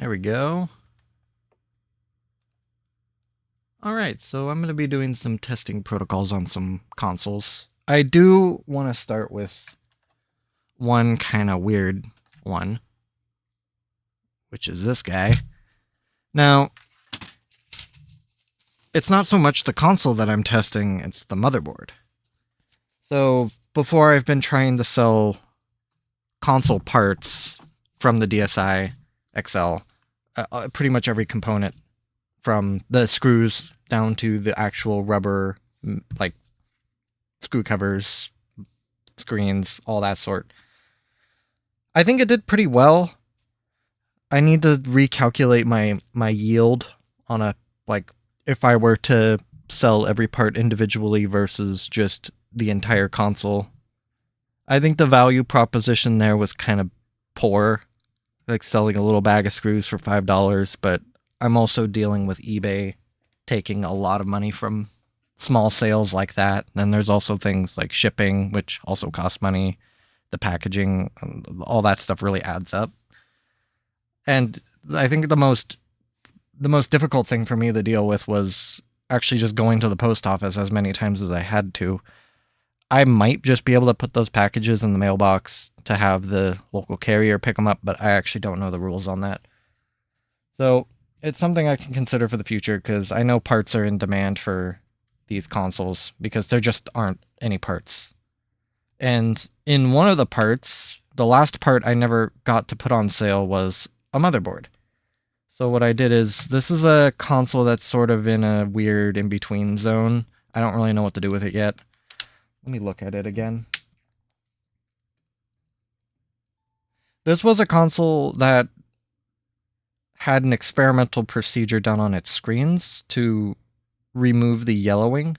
There we go. Alright, so I'm going to be doing some testing protocols on some consoles. I do want to start with one kind of weird one, which is this guy. Now, it's not so much the console that I'm testing, it's the motherboard. So, before I've been trying to sell console parts from the DSi XL, pretty much every component from the screws down to the actual rubber, like screw covers, screens, all that sort. I think it did pretty well. I need to recalculate my yield on a, like, if I were to sell every part individually versus just the entire console. I think the value proposition there was kind of poor, like selling a little bag of screws for $5, but I'm also dealing with eBay taking a lot of money from small sales like that. Then there's also things like shipping, which also costs money, the packaging, all that stuff really adds up. And I think the most difficult thing for me to deal with was actually just going to the post office as many times as I had to. I might just be able to put those packages in the mailbox to have the local carrier pick them up, but I actually don't know the rules on that. So it's something I can consider for the future, because I know parts are in demand for these consoles because there just aren't any parts. And in one of the parts, the last part I never got to put on sale was a motherboard. So what I did is, this is a console that's sort of in a weird in-between zone. I don't really know what to do with it yet. Let me look at it again. This was a console that had an experimental procedure done on its screens to remove the yellowing.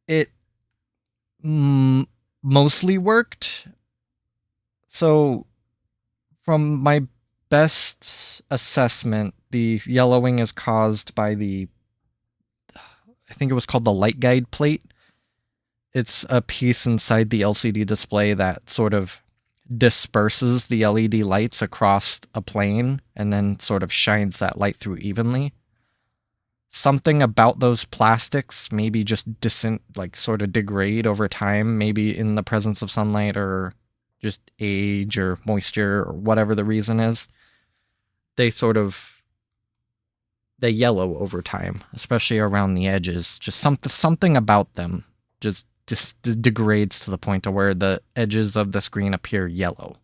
It mostly worked. So, from my best assessment, the yellowing is caused by I think it was called the light guide plate. It's a piece inside the LCD display that sort of disperses the LED lights across a plane and then sort of shines that light through evenly. Something about those plastics maybe just sort of degrade over time, maybe in the presence of sunlight or just age or moisture or whatever the reason is. They yellow over time, especially around the edges. Just something about them just degrades to the point to where the edges of the screen appear yellow.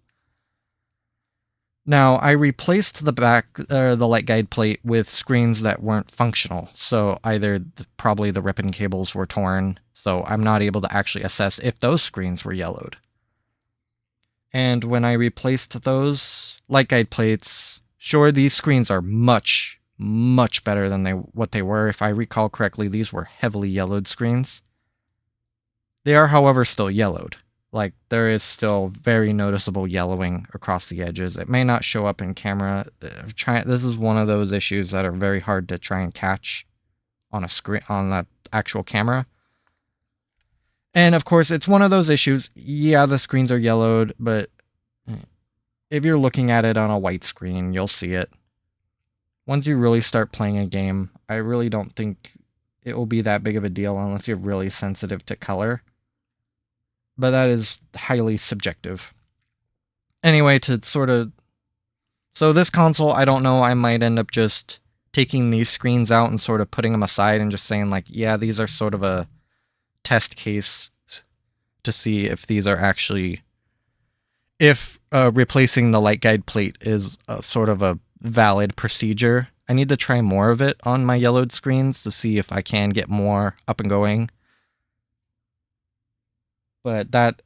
Now, I replaced the light guide plate with screens that weren't functional, so either probably the ribbon cables were torn, so I'm not able to actually assess if those screens were yellowed. And when I replaced those light guide plates, sure, these screens are much, much better than what they were. If I recall correctly, these were heavily yellowed screens. They are, however, still yellowed. Like, there is still very noticeable yellowing across the edges. It may not show up in camera. This is one of those issues that are very hard to try and catch on a screen, on that actual camera. And of course, it's one of those issues. Yeah, the screens are yellowed, but if you're looking at it on a white screen, you'll see it. Once you really start playing a game, I really don't think it will be that big of a deal unless you're really sensitive to color. But that is highly subjective. Anyway, so this console, I don't know, I might end up just taking these screens out and sort of putting them aside and just saying, like, yeah, these are sort of a test case to see if these are actually, if replacing the light guide plate is sort of a valid procedure. I need to try more of it on my yellowed screens to see if I can get more up and going. But that's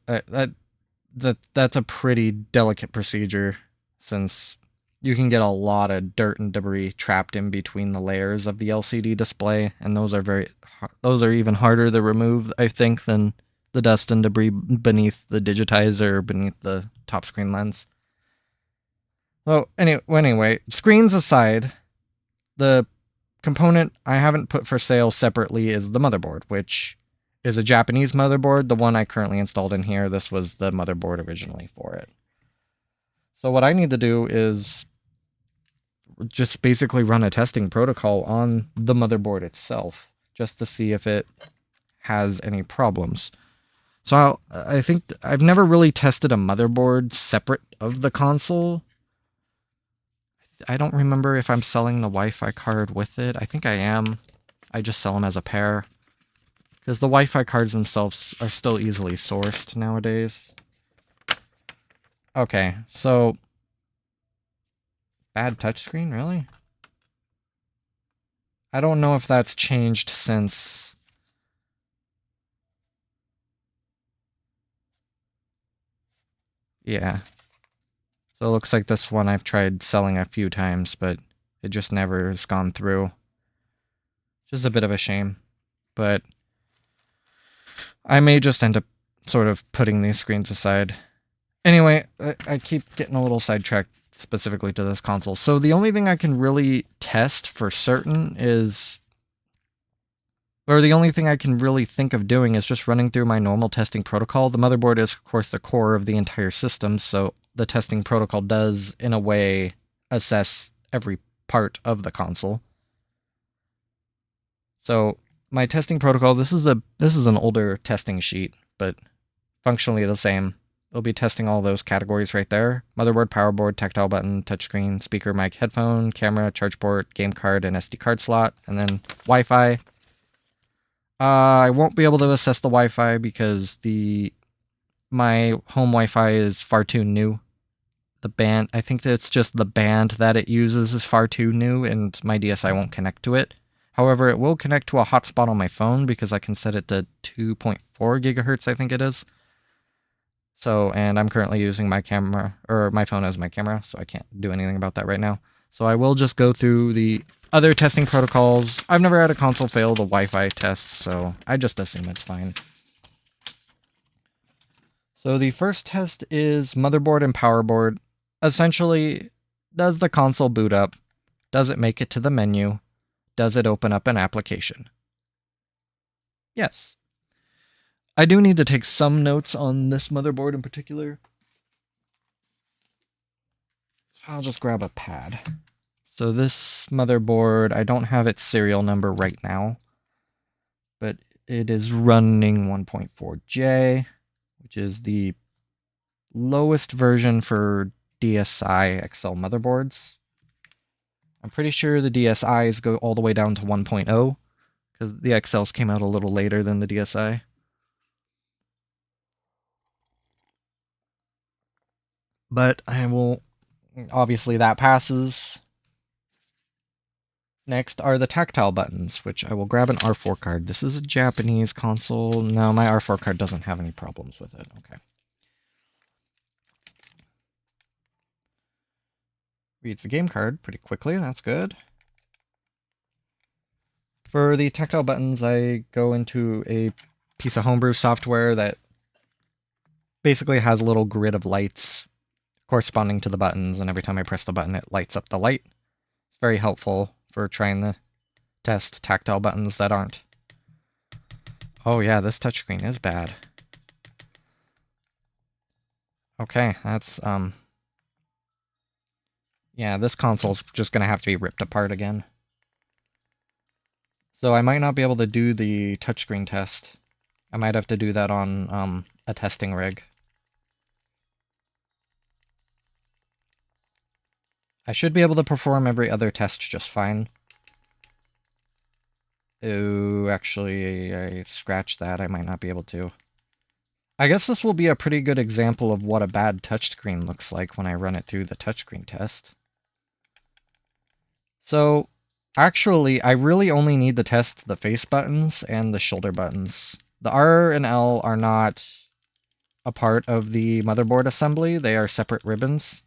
a pretty delicate procedure, since you can get a lot of dirt and debris trapped in between the layers of the LCD display, and those are even harder to remove, I think, than the dust and debris beneath the digitizer or beneath the top screen lens. Well, anyway, screens aside, the component I haven't put for sale separately is the motherboard, which is a Japanese motherboard. The one I currently installed in here, this was the motherboard originally for it. So what I need to do is just basically run a testing protocol on the motherboard itself, just to see if it has any problems. So I think I've never really tested a motherboard separate of the console. I don't remember if I'm selling the Wi-Fi card with it. I think I am. I just sell them as a pair. Because the Wi-Fi cards themselves are still easily sourced nowadays. Okay, so... Bad touchscreen, really? I don't know if that's changed since... Yeah. So it looks like this one I've tried selling a few times, but it just never has gone through. Just a bit of a shame. But I may just end up sort of putting these screens aside. Anyway, I keep getting a little sidetracked specifically to this console. So the only thing I can really test for certain is... Or the only thing I can really think of doing is just running through my normal testing protocol. The motherboard is, of course, the core of the entire system, so the testing protocol does, in a way, assess every part of the console. So my testing protocol, this is an older testing sheet, but functionally the same. It'll be testing all those categories right there. Motherboard, power board, tactile button, touchscreen, speaker, mic, headphone, camera, charge port, game card, and SD card slot, and then Wi-Fi. I won't be able to assess the Wi-Fi because my home Wi-Fi is far too new. The band, I think that it's just the band that it uses is far too new, and my DSi won't connect to it. However, it will connect to a hotspot on my phone because I can set it to 2.4 gigahertz, I think it is. So, and I'm currently using my camera, or my phone as my camera, so I can't do anything about that right now. So I will just go through the other testing protocols. I've never had a console fail the Wi-Fi tests, so I just assume it's fine. So the first test is motherboard and power board. Essentially, does the console boot up? Does it make it to the menu? Does it open up an application? Yes. I do need to take some notes on this motherboard in particular. I'll just grab a pad. So this motherboard, I don't have its serial number right now, but it is running 1.4J, which is the lowest version for DSi XL motherboards. I'm pretty sure the DSi's go all the way down to 1.0, because the XLs came out a little later than the DSi. But I will... Obviously that passes. Next are the tactile buttons, which I will grab an R4 card. This is a Japanese console. No, my R4 card doesn't have any problems with it. Okay. Reads the game card pretty quickly. That's good. For the tactile buttons, I go into a piece of homebrew software that basically has a little grid of lights corresponding to the buttons, and every time I press the button, it lights up the light. It's very helpful for trying to test tactile buttons that aren't... Oh yeah, this touchscreen is bad. Okay, that's, yeah, this console's just gonna have to be ripped apart again. So I might not be able to do the touchscreen test. I might have to do that on, a testing rig. I should be able to perform every other test just fine. Ooh, actually, I scratched that. I might not be able to. I guess this will be a pretty good example of what a bad touchscreen looks like when I run it through the touchscreen test. So, actually, I really only need to test the face buttons and the shoulder buttons. The R and L are not a part of the motherboard assembly. They are separate ribbons.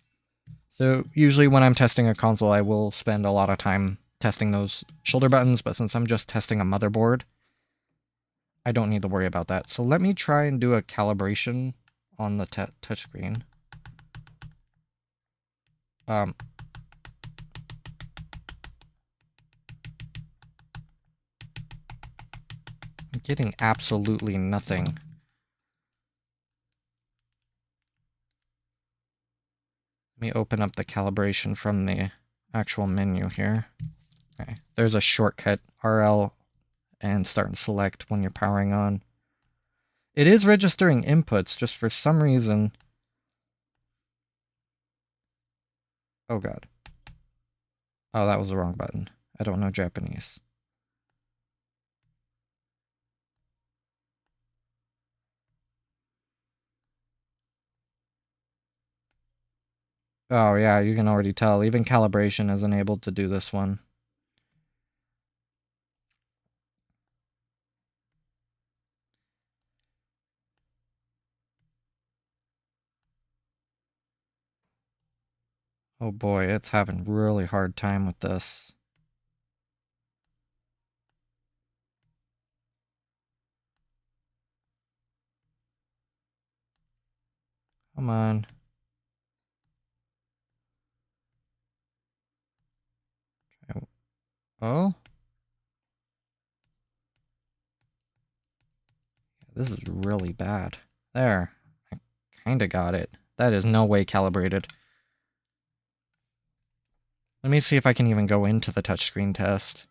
So usually when I'm testing a console, I will spend a lot of time testing those shoulder buttons, but since I'm just testing a motherboard, I don't need to worry about that. So let me try and do a calibration on the touchscreen. I'm getting absolutely nothing. Let me open up the calibration from the actual menu here. Okay. There's a shortcut, RL, and start and select when you're powering on. It is registering inputs, just for some reason. Oh god. Oh, that was the wrong button. I don't know Japanese. Oh yeah, you can already tell. Even calibration isn't able to do this one. Oh boy, it's having really hard time with this. Come on. Oh? This is really bad. There. I kinda got it. That is no way calibrated. Let me see if I can even go into the touchscreen test.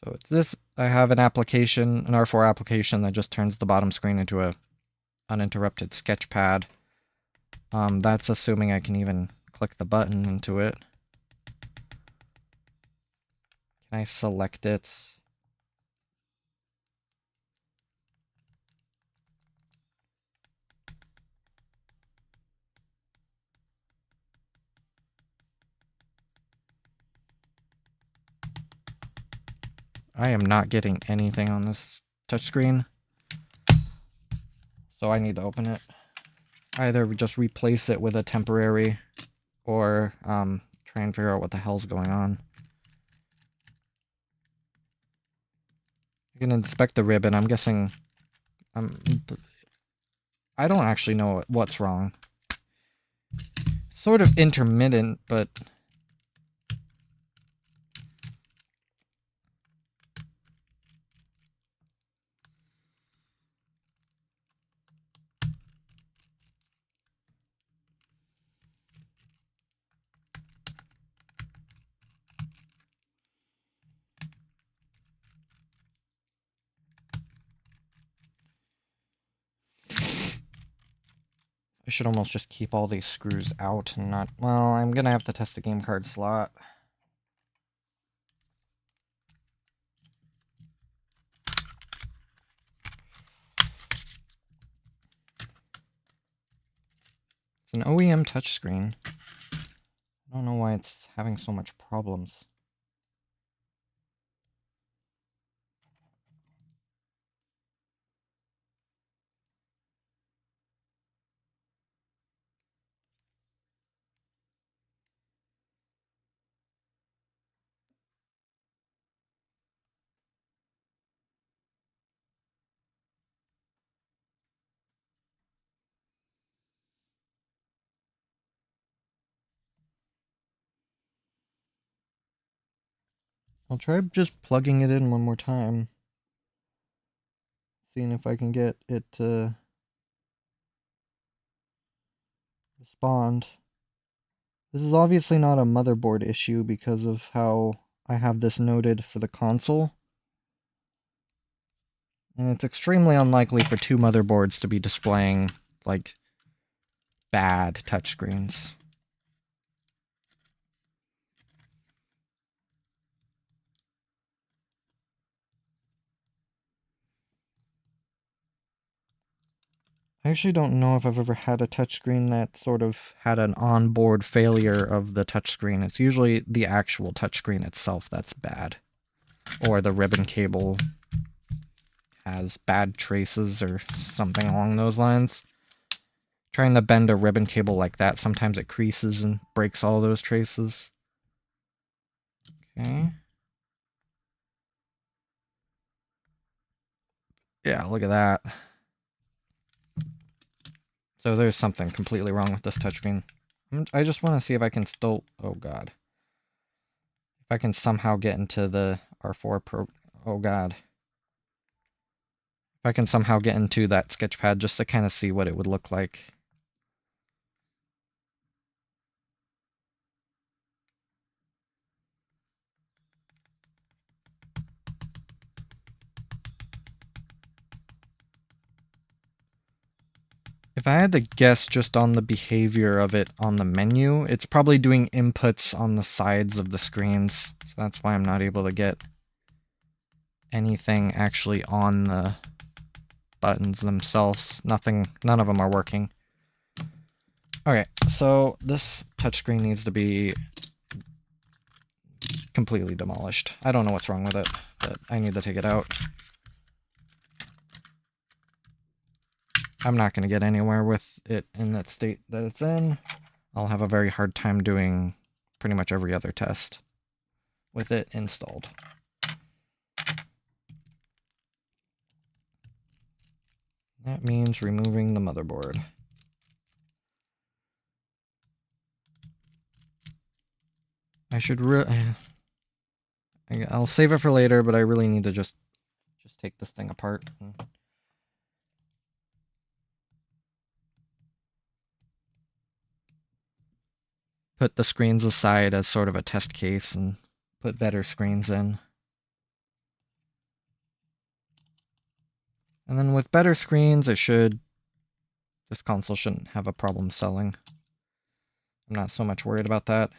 So it's this. I have an application, an R4 application that just turns the bottom screen into a uninterrupted sketch pad. That's assuming I can even click the button into it. Can I select it? I am not getting anything on this touchscreen. So I need to open it. Either just replace it with a temporary or try and figure out what the hell's going on. I can inspect the ribbon. I'm guessing I don't actually know what's wrong. Sort of intermittent, but I should almost just keep all these screws out and not... Well, I'm gonna have to test the game card slot. It's an OEM touchscreen. I don't know why it's having so much problems. I'll try just plugging it in one more time. Seeing if I can get it to respond. This is obviously not a motherboard issue because of how I have this noted for the console. And it's extremely unlikely for two motherboards to be displaying, like, bad touchscreens. I actually don't know if I've ever had a touchscreen that sort of had an onboard failure of the touchscreen. It's usually the actual touchscreen itself that's bad. Or the ribbon cable has bad traces or something along those lines. Trying to bend a ribbon cable like that, sometimes it creases and breaks all those traces. Okay. Yeah, look at that. So there's something completely wrong with this touchscreen. I just want to see if I can still... Oh god. If I can somehow get into the R4 Pro... Oh god. If I can somehow get into that sketchpad just to kind of see what it would look like. If I had to guess just on the behavior of it on the menu, it's probably doing inputs on the sides of the screens. So that's why I'm not able to get anything actually on the buttons themselves. None of them are working. Okay, so this touchscreen needs to be completely demolished. I don't know what's wrong with it, but I need to take it out. I'm not going to get anywhere with it in that state that it's in. I'll have a very hard time doing pretty much every other test with it installed. That means removing the motherboard. I should I'll save it for later, but I really need to just take this thing apart. Put the screens aside as sort of a test case and put better screens in. And then with better screens, this console shouldn't have a problem selling. I'm not so much worried about that.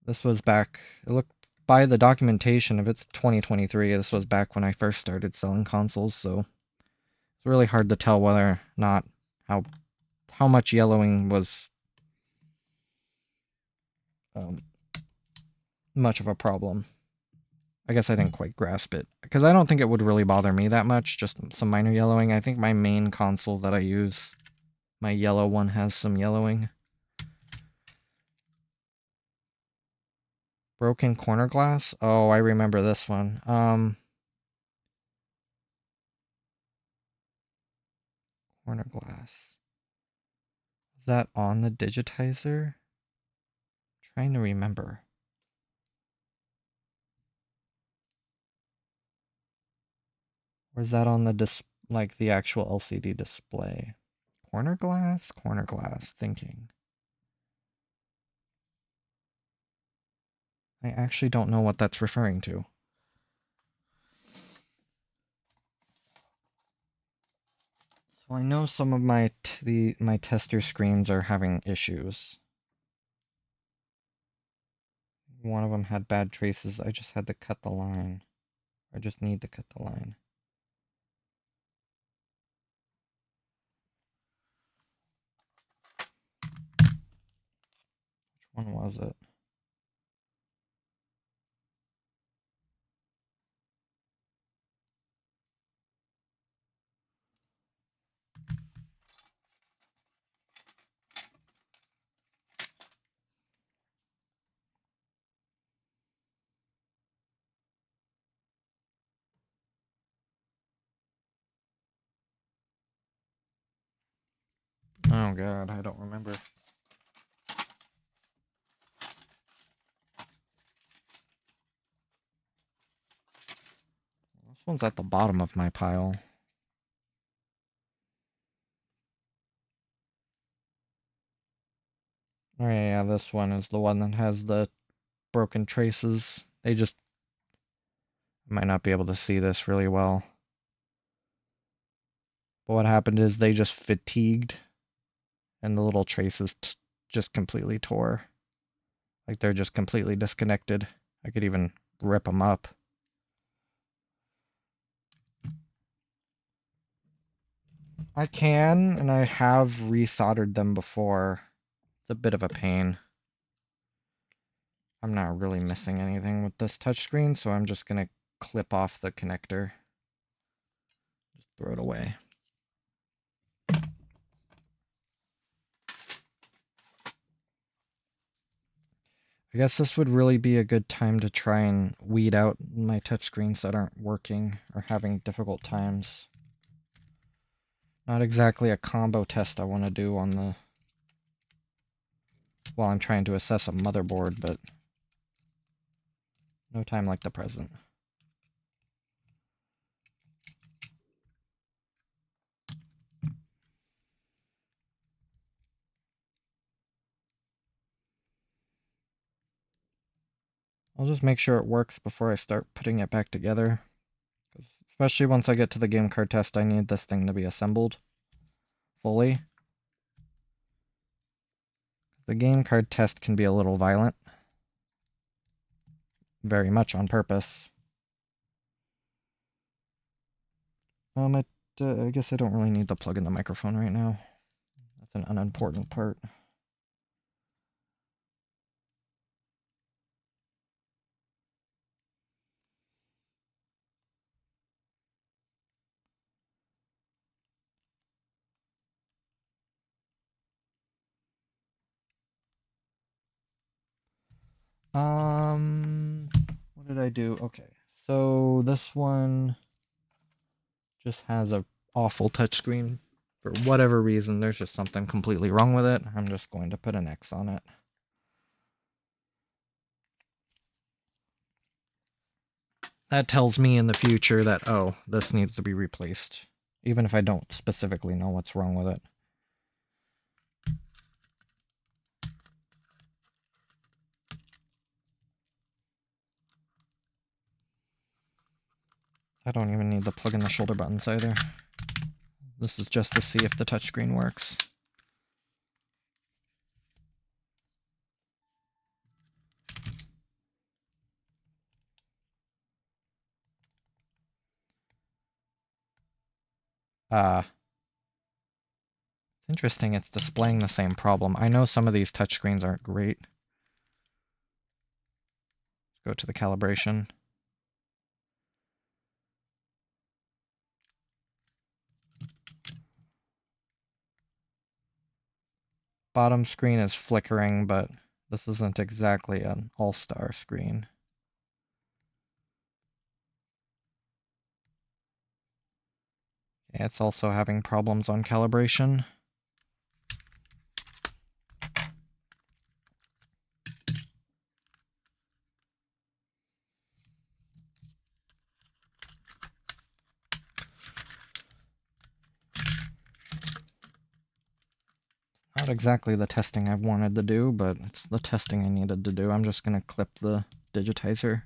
This was back, it looked by the documentation, if it's 2023, this was back when I first started selling consoles, so it's really hard to tell whether or not how much yellowing was much of a problem. I guess I didn't quite grasp it, because I don't think it would really bother me that much, just some minor yellowing. I think my main console that I use, my yellow one, has some yellowing. Broken corner glass? Oh, I remember this one. Corner glass. Is that on the digitizer? Trying to remember. Or is that on the like the actual LCD display? Corner glass? Corner glass. Thinking. I actually don't know what that's referring to. So I know some of my tester screens are having issues. One of them had bad traces. I just had to cut the line. I just need to cut the line. Which one was it? Oh god, I don't remember. This one's at the bottom of my pile. Oh yeah, this one is the one that has the broken traces. They just might not be able to see this really well. But what happened is they just fatigued and the little traces just completely tore. Like they're just completely disconnected. I could even rip them up. I can, and I have resoldered them before. It's a bit of a pain. I'm not really missing anything with this touchscreen, so I'm just going to clip off the connector. Just throw it away. I guess this would really be a good time to try and weed out my touchscreens that aren't working or having difficult times. Not exactly a combo test I want to do on the... while I'm trying to assess a motherboard, but no time like the present. I'll just make sure it works before I start putting it back together. Because especially once I get to the game card test, I need this thing to be assembled fully. The game card test can be a little violent. Very much on purpose. I guess I don't really need to plug in the microphone right now. That's an unimportant part. What did I do? Okay, so this one just has a awful touchscreen. For whatever reason, there's just something completely wrong with it. I'm just going to put an X on it. That tells me in the future that, oh, this needs to be replaced, even if I don't specifically know what's wrong with it. I don't even need to plug in the shoulder buttons either. This is just to see if the touchscreen works. Interesting, it's displaying the same problem. I know some of these touchscreens aren't great. Let's go to the calibration. Bottom screen is flickering, but this isn't exactly an all-star screen. Okay, it's also having problems on calibration. Not exactly the testing I wanted to do, but it's the testing I needed to do. I'm just going to clip the digitizer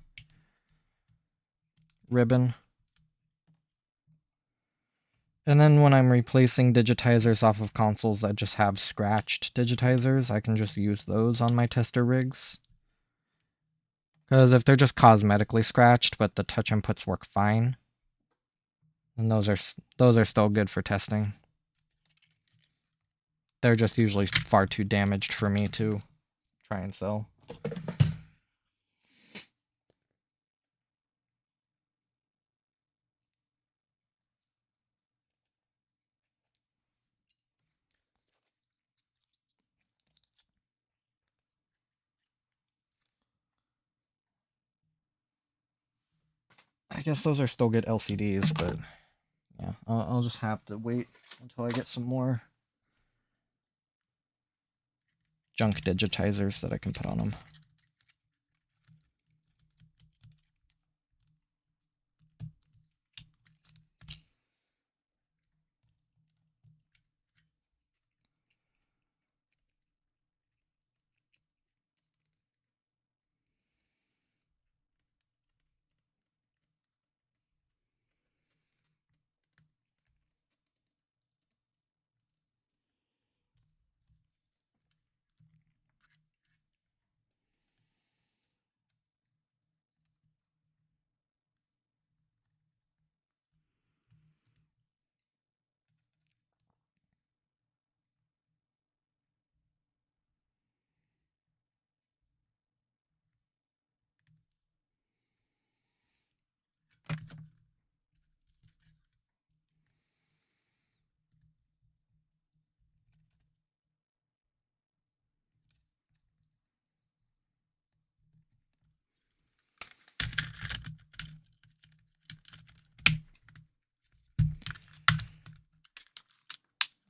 ribbon. And then when I'm replacing digitizers off of consoles that just have scratched digitizers, I can just use those on my tester rigs. Because if they're just cosmetically scratched, but the touch inputs work fine, then those are still good for testing. They're just usually far too damaged for me to try and sell. I guess those are still good LCDs, but yeah, I'll just have to wait until I get some more junk digitizers that I can put on them.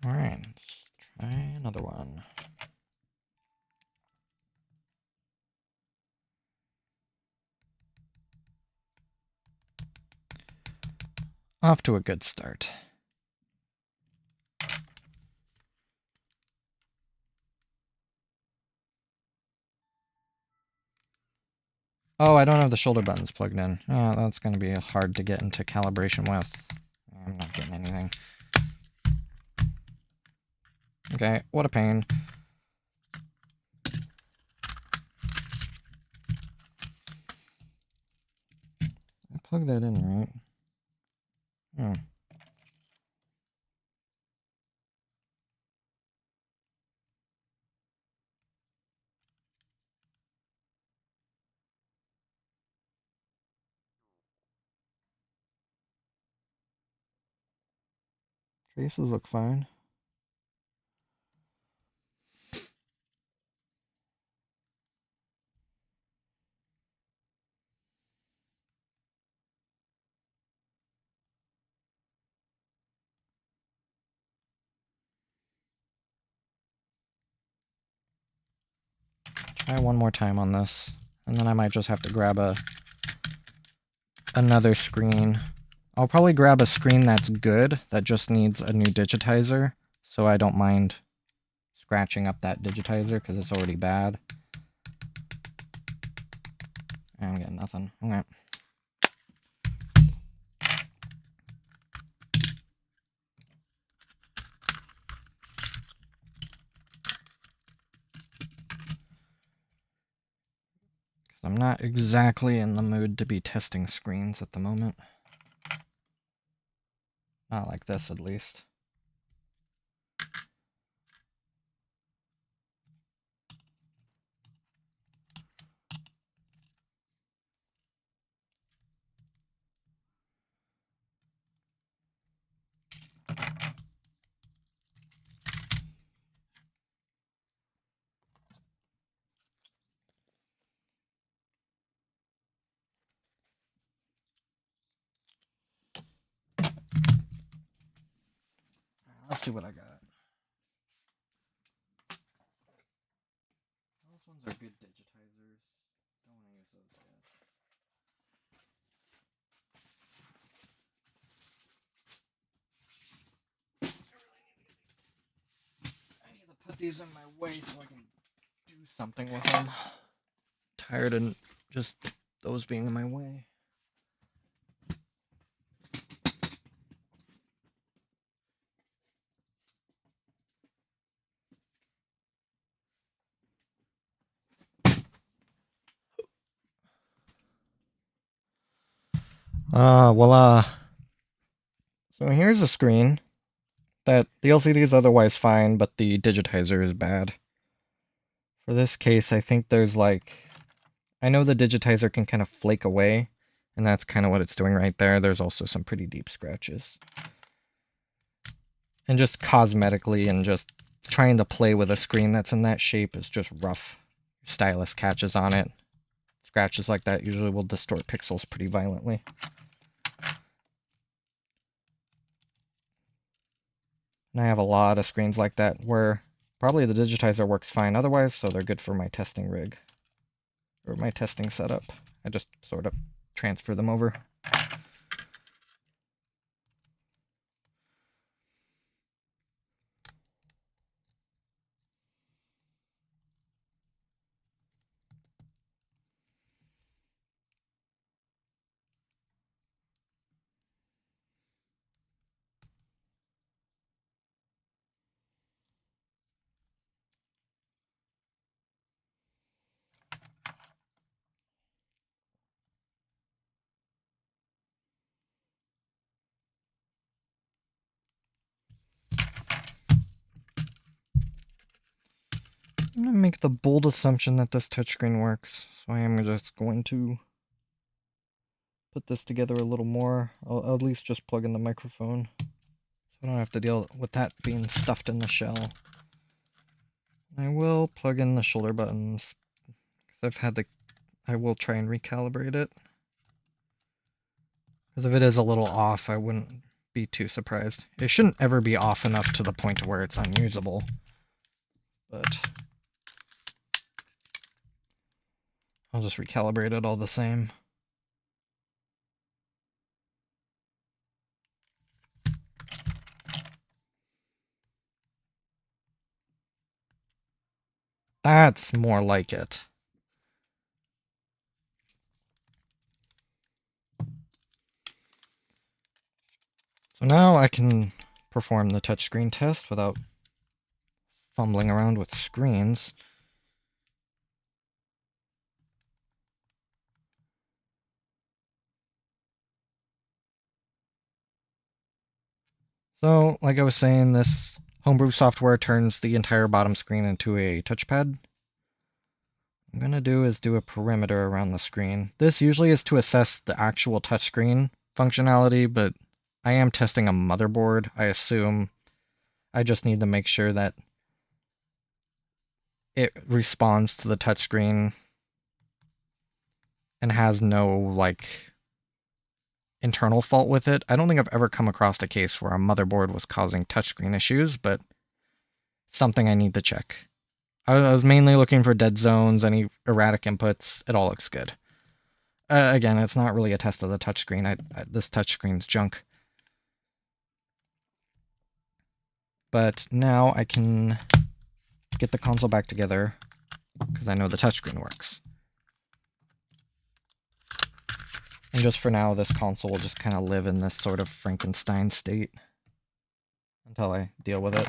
All right, let's try another one. Off to a good start. Oh, I don't have the shoulder buttons plugged in. Yeah, that's going to be hard to get into calibration with. I'm not getting anything. Okay, what a pain. I plugged that in, right? Hmm. Traces look fine. Try one more time on this, and then I might just have to grab another screen. I'll probably grab a screen that's good, that just needs a new digitizer, so I don't mind scratching up that digitizer because it's already bad. I'm getting nothing. Okay. I'm not exactly in the mood to be testing screens at the moment. Not like this, at least. Let's see what I got. Those ones are good digitizers. Don't want to use those yet. I need to put these in my way so I can do something with them. Tired of just those being in my way. Voila. So here's a screen that the LCD is otherwise fine, but the digitizer is bad. For this case, I think there's like... I know the digitizer can kind of flake away, and that's kind of what it's doing right there. There's also some pretty deep scratches. And just cosmetically and just trying to play with a screen that's in that shape is just rough. Stylus catches on it. Scratches like that usually will distort pixels pretty violently. And I have a lot of screens like that where probably the digitizer works fine otherwise, so they're good for my testing rig. Or my testing setup. I just sort of transfer them over. I'm going to make the bold assumption that this touchscreen works, so I am just going to put this together a little more. I'll at least just plug in the microphone, so I don't have to deal with that being stuffed in the shell. I will plug in the shoulder buttons, because I will try and recalibrate it. Because if it is a little off, I wouldn't be too surprised. It shouldn't ever be off enough to the point where it's unusable, but I'll just recalibrate it all the same. That's more like it. So now I can perform the touchscreen test without fumbling around with screens. So, like I was saying, this homebrew software turns the entire bottom screen into a touchpad. What I'm going to do is do a perimeter around the screen. This usually is to assess the actual touchscreen functionality, but I am testing a motherboard. I assume I just need to make sure that it responds to the touchscreen and has no, like, internal fault with it. I don't think I've ever come across a case where a motherboard was causing touchscreen issues, but something I need to check. I was mainly looking for dead zones, any erratic inputs. It all looks good. Again, it's not really a test of the touchscreen. This touchscreen's junk. But now I can get the console back together because I know the touchscreen works. And just for now, this console will just kind of live in this sort of Frankenstein state until I deal with it.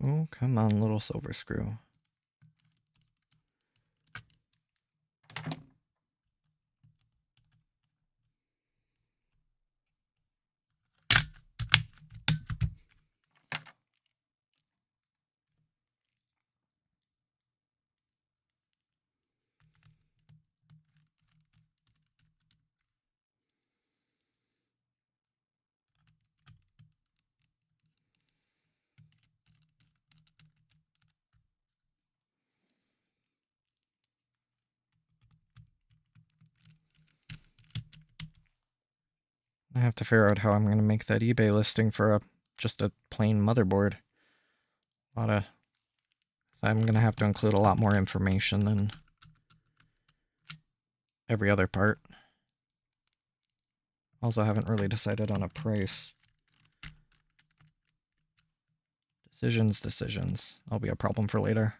Oh, come on, little silver screw. I have to figure out how I'm going to make that eBay listing for just a plain motherboard. I'm going to have to include a lot more information than every other part. Also, haven't really decided on a price. Decisions. That'll be a problem for later.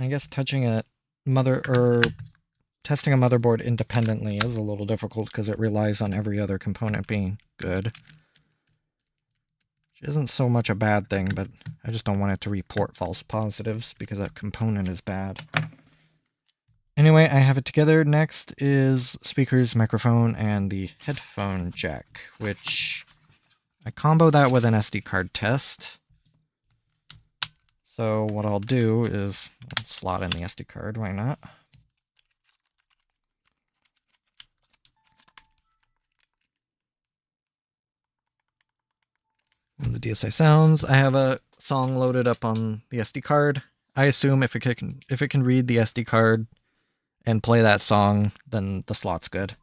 I guess testing a motherboard independently is a little difficult because it relies on every other component being good. Which isn't so much a bad thing, but I just don't want it to report false positives because that component is bad. Anyway, I have it together. Next is speakers, microphone, and the headphone jack, which I combo that with an SD card test. So what I'll do is slot in the SD card, why not? And the DSI sounds. I have a song loaded up on the SD card. I assume if it can read the SD card and play that song, then the slot's good.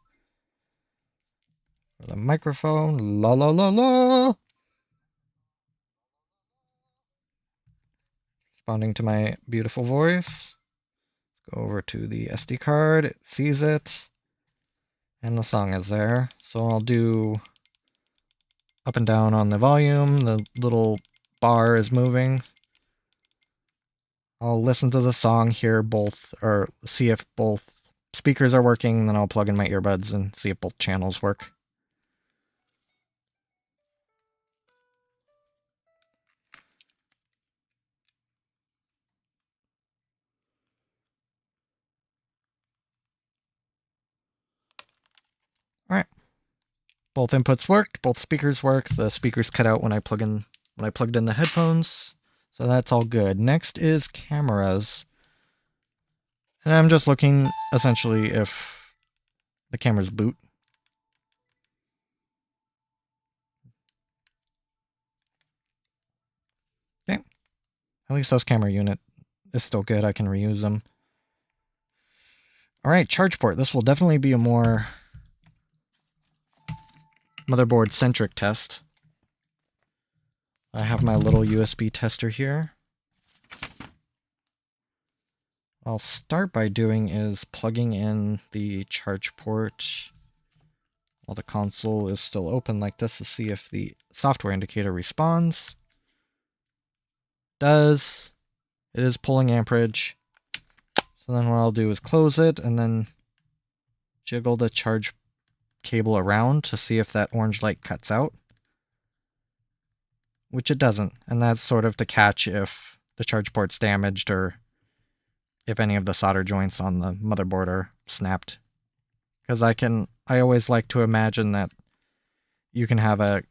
For the microphone, la la la la. Responding to my beautiful voice. Go over to the SD card, it sees it, and the song is there. So I'll do up and down on the volume, the little bar is moving. I'll listen to the song, hear both, or see if both speakers are working, then I'll plug in my earbuds and see if both channels work. Alright. Both inputs worked, both speakers work. The speakers cut out when I plugged in the headphones. So that's all good. Next is cameras. And I'm just looking, essentially, if the cameras boot. Okay. At least this camera unit is still good. I can reuse them. Alright, charge port. This will definitely be a more motherboard-centric test. I have my little USB tester here. What I'll start by doing is plugging in the charge port while the console is still open like this to see if the software indicator responds. Does. It is pulling amperage. So then what I'll do is close it and then jiggle the charge cable around to see if that orange light cuts out. Which it doesn't, and that's sort of the catch if the charge port's damaged or if any of the solder joints on the motherboard are snapped. Because I always like to imagine that you can have a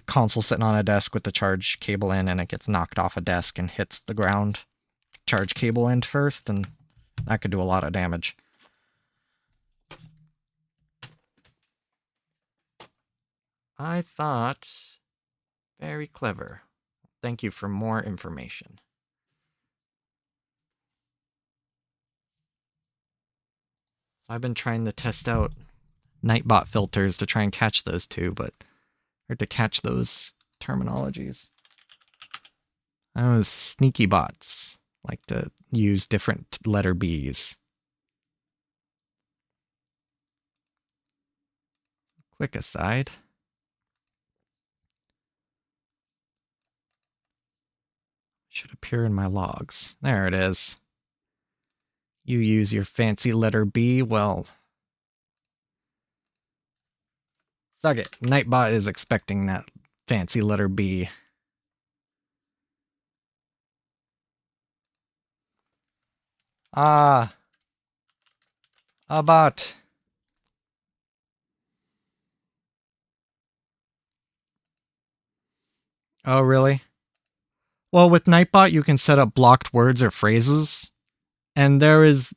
console sitting on a desk with the charge cable in and it gets knocked off a desk and hits the ground charge cable end first, and that could do a lot of damage. I thought... Very clever. Thank you for more information. I've been trying to test out Nightbot filters to try and catch those two, or to catch those terminologies. Those sneaky bots like to use different letter Bs. Quick aside. Should appear in my logs. There it is. You use your fancy letter B, well... Suck it. Nightbot is expecting that fancy letter B. Ah. A bot. Oh, really? Well, with Nightbot, you can set up blocked words or phrases, and there is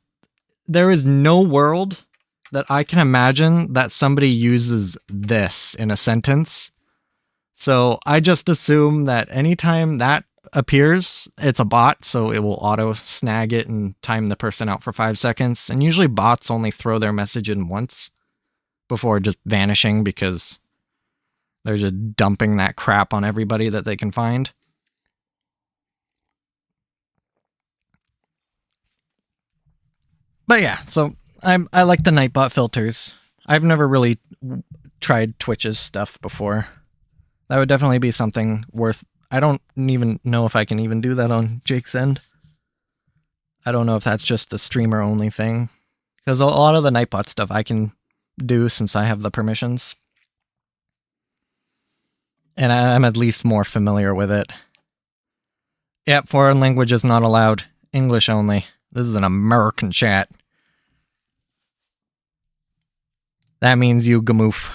no world that I can imagine that somebody uses this in a sentence. So I just assume that anytime that appears, it's a bot, so it will auto snag it and time the person out for 5 seconds. And usually bots only throw their message in once before just vanishing because they're just dumping that crap on everybody that they can find. But yeah, so I like the Nightbot filters. I've never really tried Twitch's stuff before. That would definitely be something worth... I don't even know if I can even do that on Jake's end. I don't know if that's just a streamer-only thing. Because a lot of the Nightbot stuff I can do since I have the permissions. And I'm at least more familiar with it. Yep, foreign language is not allowed. English only. This is an American chat. That means you gamoof.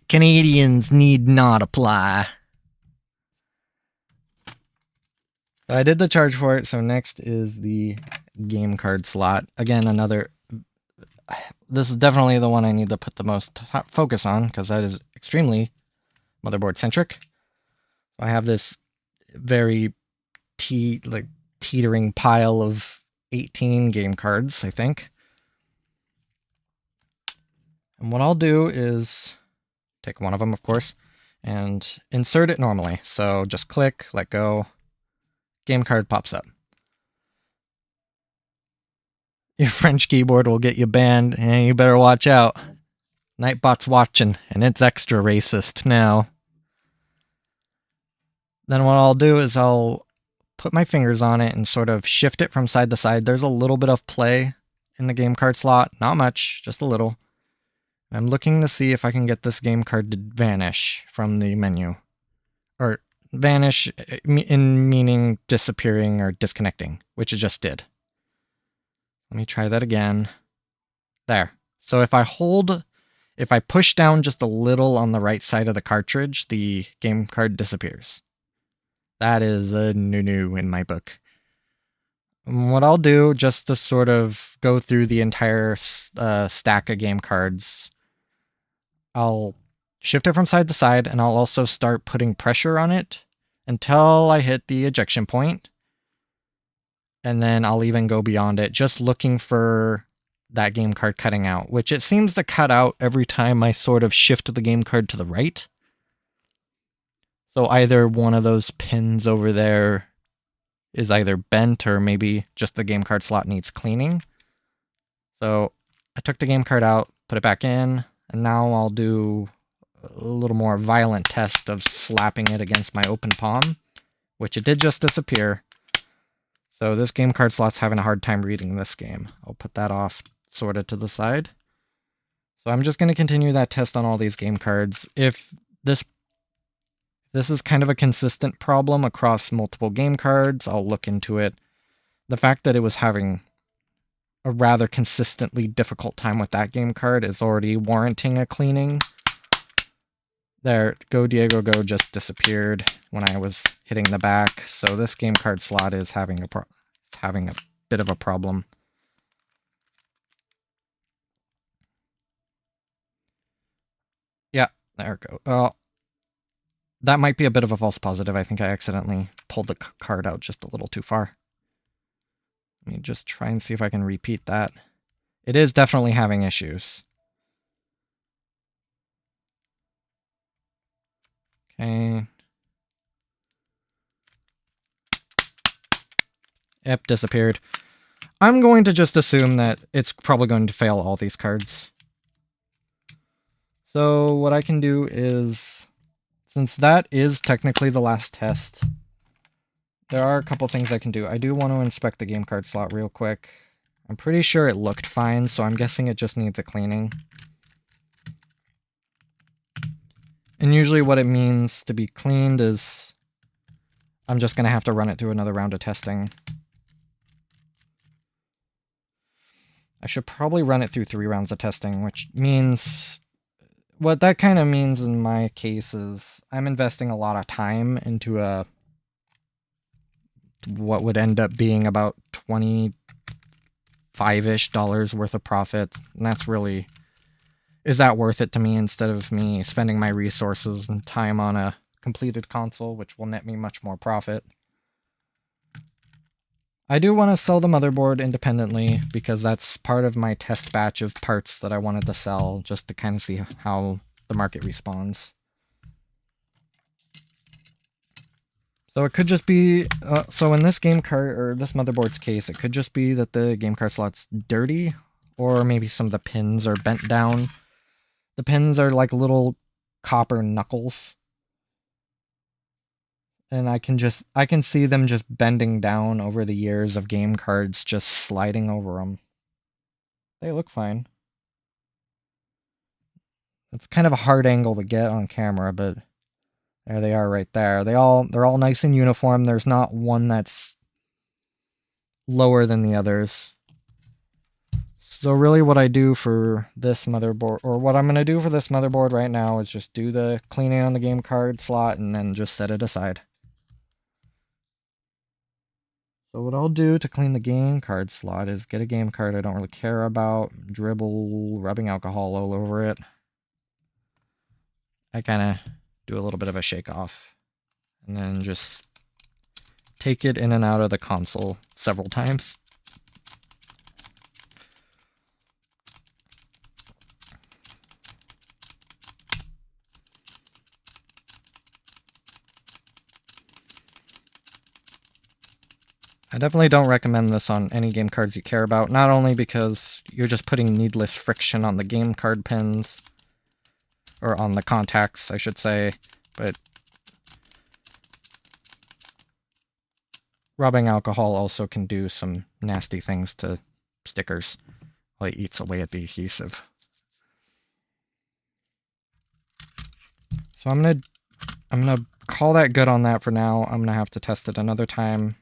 Canadians need not apply. So I did the charge for it, so next is the game card slot. Again, this is definitely the one I need to put the most focus on, because that is extremely motherboard-centric. I have this very teetering pile of 18 game cards, I think. And what I'll do is take one of them, of course, and insert it normally. So just click, let go, game card pops up. Your French keyboard will get you banned, and you better watch out. Nightbot's watching, and it's extra racist now. Then what I'll do is I'll put my fingers on it and sort of shift it from side to side. There's a little bit of play in the game card slot. Not much, just a little. I'm looking to see if I can get this game card to vanish from the menu. Or vanish in meaning disappearing or disconnecting, which it just did. Let me try that again. There. So if I push down just a little on the right side of the cartridge, the game card disappears. That is a new in my book. What I'll do, just to sort of go through the entire stack of game cards, I'll shift it from side to side, and I'll also start putting pressure on it until I hit the ejection point. And then I'll even go beyond it, just looking for that game card cutting out, which it seems to cut out every time I sort of shift the game card to the right. So either one of those pins over there is either bent or maybe just the game card slot needs cleaning. So I took the game card out, put it back in, and now I'll do a little more violent test of slapping it against my open palm, which it did just disappear. So this game card slot's having a hard time reading this game. I'll put that off sort of to the side. So I'm just going to continue that test on all these game cards. If this is kind of a consistent problem across multiple game cards, I'll look into it. The fact that it was having a rather consistently difficult time with that game card is already warranting a cleaning. There, Go Diego Go just disappeared when I was hitting the back, so this game card slot is having a bit of a problem. Yeah, there we go. Well, that might be a bit of a false positive. I think I accidentally pulled the card out just a little too far. Let me just try and see if I can repeat that. It is definitely having issues. Okay. Yep, disappeared. I'm going to just assume that it's probably going to fail all these cards. So what I can do is, since that is technically the last test, there are a couple things I can do. I do want to inspect the game card slot real quick. I'm pretty sure it looked fine, so I'm guessing it just needs a cleaning. And usually what it means to be cleaned is I'm just going to have to run it through another round of testing. I should probably run it through 3 rounds of testing, which means... what that kind of means in my case is I'm investing a lot of time into what would end up being about $25-ish worth of profits, and that's really... is that worth it to me instead of me spending my resources and time on a completed console, which will net me much more profit? I do want to sell the motherboard independently because that's part of my test batch of parts that I wanted to sell, just to kind of see how the market responds. So it could just be, so in this game card, or this motherboard's case, it could just be that the game card slot's dirty, or maybe some of the pins are bent down. The pins are like little copper knuckles. And I can see them just bending down over the years of game cards, just sliding over them. They look fine. It's kind of a hard angle to get on camera, but there they are right there. They're all nice and uniform. There's not one that's lower than the others. So really what I do for this motherboard, or what I'm going to do for this motherboard right now, is just do the cleaning on the game card slot and then just set it aside. So what I'll do to clean the game card slot is get a game card I don't really care about, dribble rubbing alcohol all over it. I kind of do a little bit of a shake off, and then just take it in and out of the console several times. I definitely don't recommend this on any game cards you care about, not only because you're just putting needless friction on the game card pins, or on the contacts, I should say, but rubbing alcohol also can do some nasty things to stickers while it eats away at the adhesive. So I'm gonna call that good on that for now. I'm gonna have to test it another time.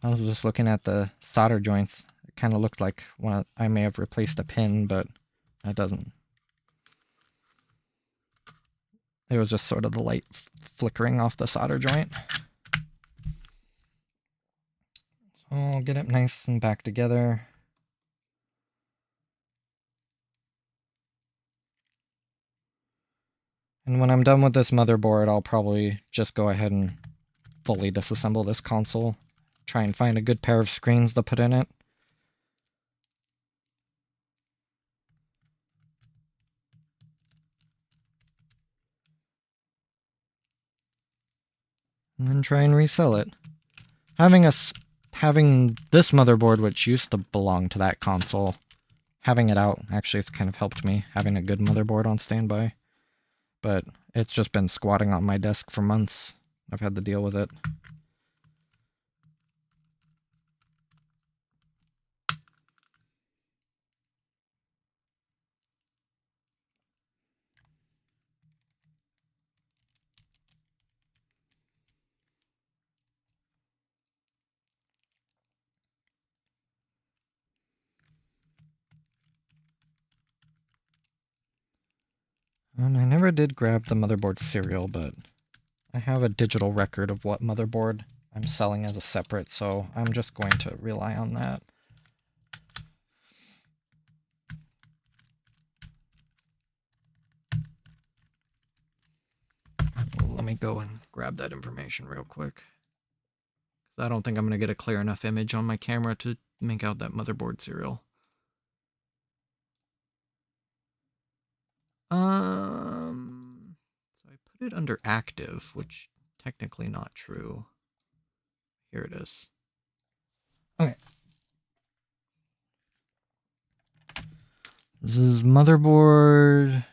I was just looking at the solder joints. It kind of looked like I may have replaced a pin, but that doesn't. It was just sort of the light flickering off the solder joint. So I'll get it nice and back together. And when I'm done with this motherboard, I'll probably just go ahead and fully disassemble this console. Try and find a good pair of screens to put in it. And then try and resell it. Having this motherboard, which used to belong to that console, having it out actually has kind of helped me, having a good motherboard on standby. But it's just been squatting on my desk for months. I've had to deal with it. I never did grab the motherboard serial, but I have a digital record of what motherboard I'm selling as a separate, so I'm just going to rely on that. Let me go and grab that information real quick. I don't think I'm going to get a clear enough image on my camera to make out that motherboard serial. So I put it under active, which technically not true. Here it is. Okay. This is motherboard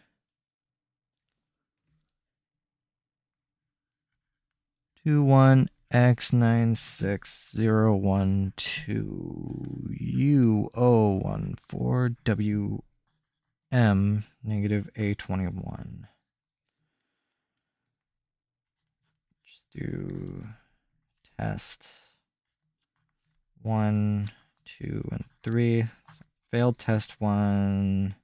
21X96012 U014WM negative A21. Just do test 1, 2, and 3. Failed test 1.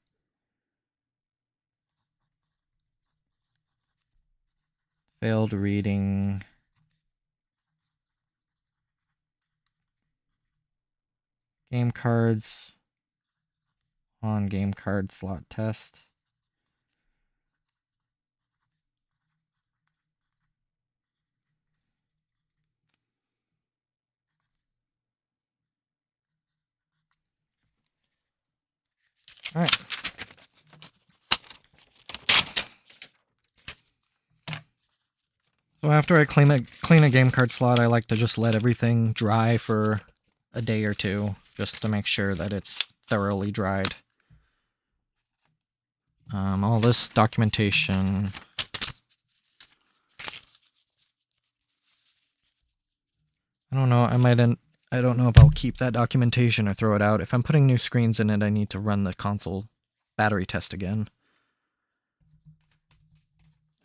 Failed reading. Game cards. On game card slot test. All right. So after I clean a game card slot, I like to just let everything dry for a day or two, just to make sure that it's thoroughly dried. All this documentation. I don't know. I don't know if I'll keep that documentation or throw it out. If I'm putting new screens in it, I need to run the console battery test again.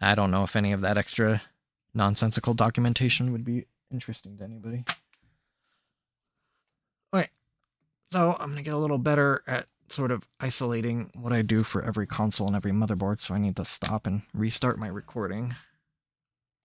I don't know if any of that extra nonsensical documentation would be interesting to anybody. Okay, so I'm gonna get a little better at sort of isolating what I do for every console and every motherboard, so I need to stop and restart my recording.